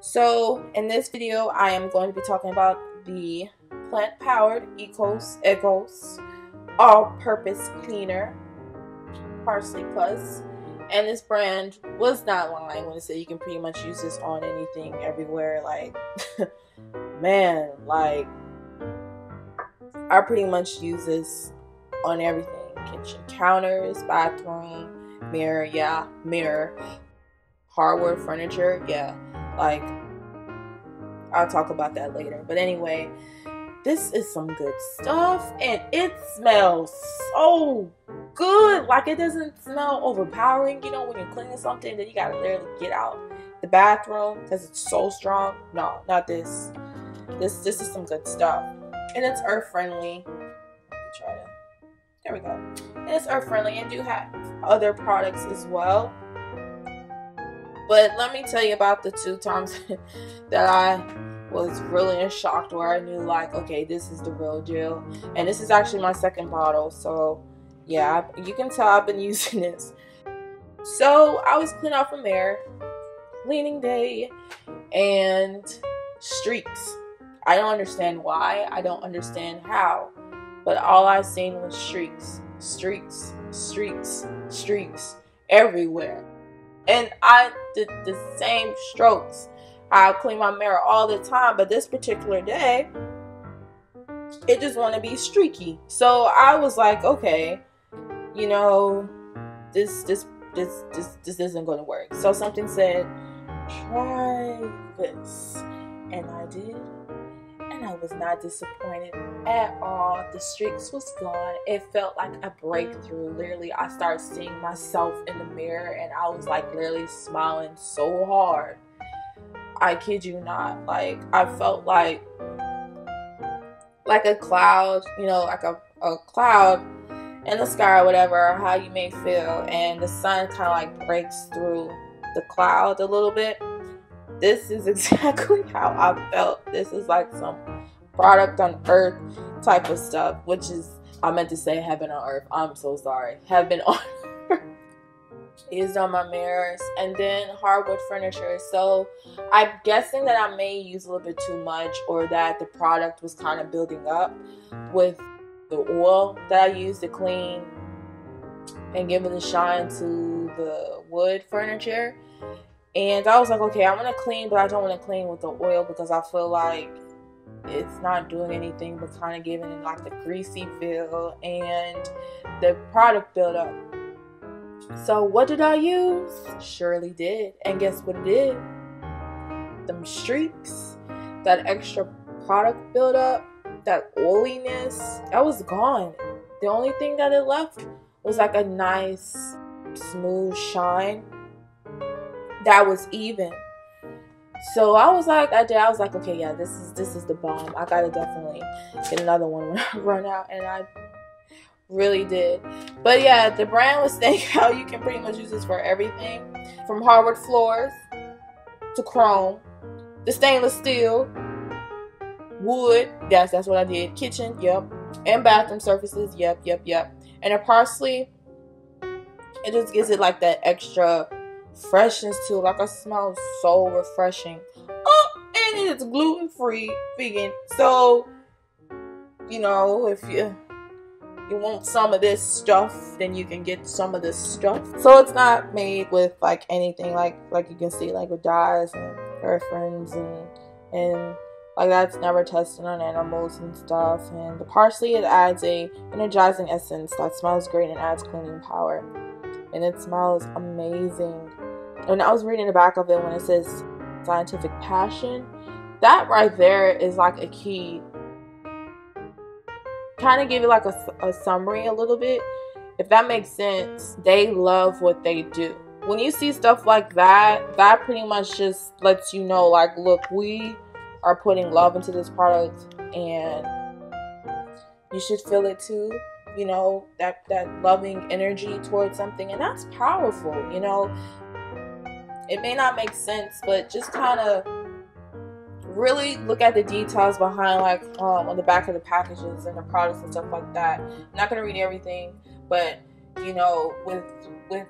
So in this video, I am going to be talking about the plant-powered Ecos all-purpose cleaner, Parsley Plus. And this brand was not lying when it said you can pretty much use this on anything, everywhere. Like, man, like, I pretty much use this on everything. Kitchen counters, bathroom, mirror, hardwood furniture, like, I'll talk about that later. But anyway, this is some good stuff, and it smells so good. Like, it doesn't smell overpowering, you know, when you're cleaning something that you gotta literally get out the bathroom because it's so strong. No, not this. This is some good stuff, and it's earth friendly. Let me try to. There we go. And it's earth friendly, and do have other products as well. But let me tell you about the 2 times that I was really shocked, where I knew, like, okay, this is the real deal. And this is actually my 2nd bottle, so yeah, you can tell I've been using this. So I was cleaning off a mirror, cleaning day, and streaks. I don't understand why, I don't understand how, but all I seen was streaks everywhere. And I did the same strokes. I clean my mirror all the time, but this particular day, it just want to be streaky. So I was like, okay, you know, this isn't going to work. So something said, try this, and I did, and I was not disappointed at all. The streaks was gone. It felt like a breakthrough. Literally, I started seeing myself in the mirror, and I was like literally smiling so hard. I kid you not. Like, I felt like a cloud, you know, like a cloud in the sky or whatever, how you may feel, and the sun kind of like breaks through the cloud a little bit. This is exactly how I felt. This is like some product on earth type of stuff, which is, I meant to say heaven on earth. I'm so sorry. Heaven on earth. Used on my mirrors, and then hardwood furniture. So I'm guessing that I may use a little bit too much, or that the product was kind of building up with the oil that I used to clean and give it a shine to the wood furniture. And I was like, okay, I want to clean, but I don't want to clean with the oil because I feel like it's not doing anything but kind of giving it like the greasy feel, and the product build up. So what did I use? Surely did. And guess what it did? Them streaks, that extra product buildup, that oiliness, that was gone. The only thing that it left was like a nice, smooth shine that was even. So I was like, I was like, okay, yeah, this is the bomb. I gotta definitely get another one when I run out, and I really did. But yeah, the brand was saying how you can pretty much use this for everything, from hardwood floors to chrome, the stainless steel, wood, yes, that's what I did, kitchen, yep, and bathroom surfaces, yep. And the parsley, it just gives it like that extra freshness to it. Like, it smells so refreshing. Oh, and it's gluten-free, vegan. So, you know, if you want some of this stuff, then you can get some of this stuff. So it's not made with like anything like you can see, like with dyes and parabens and like that's never tested on animals and stuff. And the parsley, it adds a energizing essence that smells great and adds cleaning power, and it smells amazing. And I was reading the back of it when it says scientific passion. That right there is like a key. Kind of give you like a summary a little bit, if that makes sense. They love what they do. When you see stuff like that, that pretty much just lets you know, like, look, we are putting love into this product, and you should feel it too, you know, that loving energy towards something. And that's powerful, you know. It may not make sense, but just kind of really look at the details behind, like, on the back of the packages and the products and stuff like that. I'm not going to read everything, but you know, with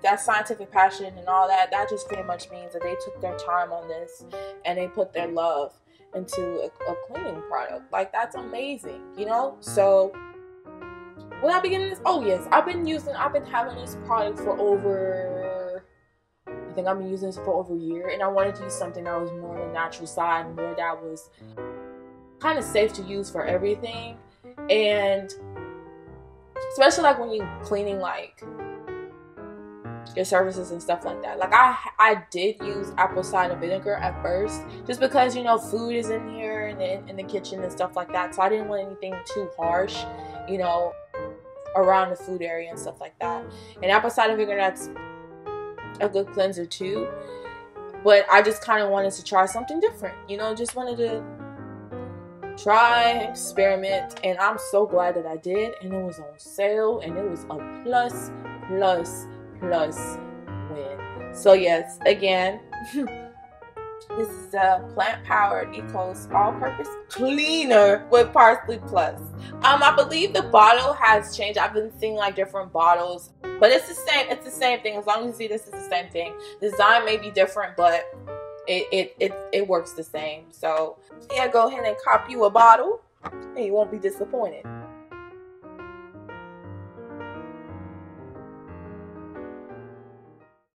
that scientific passion and all that, that just pretty much means that they took their time on this and they put their love into a cleaning product. Like, that's amazing, you know? So when I began this, oh yes, I've been having this product for over, I think I've been using this for over a year, and I wanted to use something that was more on the natural side, more that was kind of safe to use for everything. And especially like when you cleaning like your surfaces and stuff like that. Like I did use apple cider vinegar at first, just because, you know, food is in here and in the kitchen and stuff like that. So I didn't want anything too harsh, you know, around the food area and stuff like that. And apple cider vinegar, that's a good cleanser too. But I just kind of wanted to try something different, you know, just wanted to try, experiment, and I'm so glad that I did. And it was on sale, and it was a plus win. So yes, again, this is a plant-powered Ecos all-purpose cleaner with Parsley Plus. I believe the bottle has changed. I've been seeing like different bottles, but it's the same. It's the same thing. As long as you see this is the same thing. Design may be different, but it works the same. So yeah, go ahead and cop you a bottle and you won't be disappointed.